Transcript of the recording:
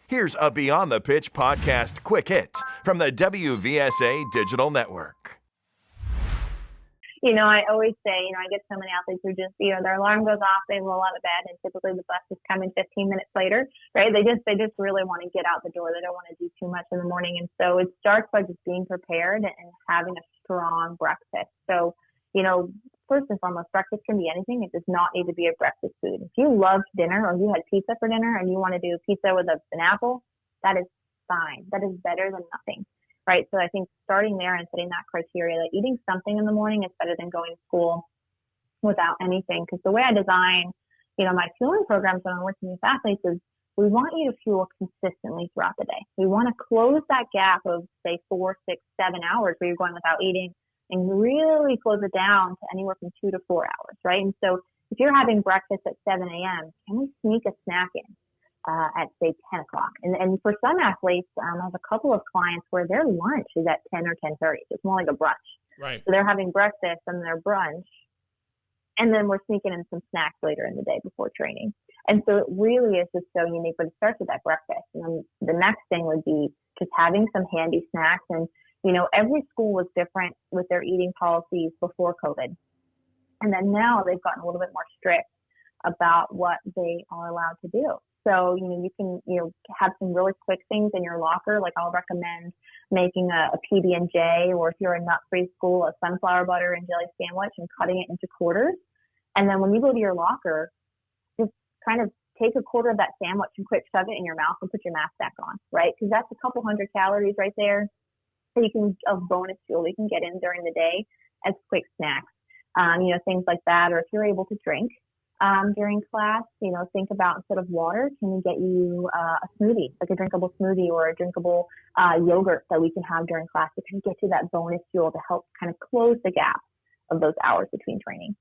Here's a Beyond the Pitch podcast quick hit from the WVSA Digital Network. I always say, I get so many athletes who just, their alarm goes off, they roll out of bed, and typically the bus is coming 15 minutes later, right? They just really want to get out the door. They don't want to do too much in the morning. And so it starts by just being prepared and having a strong breakfast. So, first and foremost, breakfast can be anything. It does not need to be a breakfast food. If you loved dinner or you had pizza for dinner and you want to do pizza with an apple, that is fine. That is better than nothing. Right. So I think starting there and setting that criteria that eating something in the morning is better than going to school without anything. Because the way I design, my fueling programs when I'm working with athletes is we want you to fuel consistently throughout the day. We want to close that gap of, say, 4, 6, 7 hours where you're going without eating and really close it down to anywhere from 2 to 4 hours. Right. And so if you're having breakfast at 7 a.m., can we sneak a snack in? At say 10 o'clock. And for some athletes, I have a couple of clients where their lunch is at 10 or 10:30. So it's more like a brunch. Right. So they're having breakfast and their brunch, and then we're sneaking in some snacks later in the day before training. And so it really is just so unique, but it starts with that breakfast. And then the next thing would be just having some handy snacks. And, every school was different with their eating policies before COVID. And then now they've gotten a little bit more strict about what they are allowed to do. So, you can, have some really quick things in your locker. Like I'll recommend making a PB&J, or if you're a nut-free school, a sunflower butter and jelly sandwich and cutting it into quarters. And then when you go to your locker, just kind of take a quarter of that sandwich and quick shove it in your mouth and put your mask back on, right? Because that's a couple hundred calories right there. So you can, of bonus fuel you can get in during the day as quick snacks, things like that. Or if you're able to drink during class, think about, instead of water, can we get you a smoothie, like a drinkable smoothie or a drinkable yogurt that we can have during class to kind of get you that bonus fuel to help kind of close the gap of those hours between training.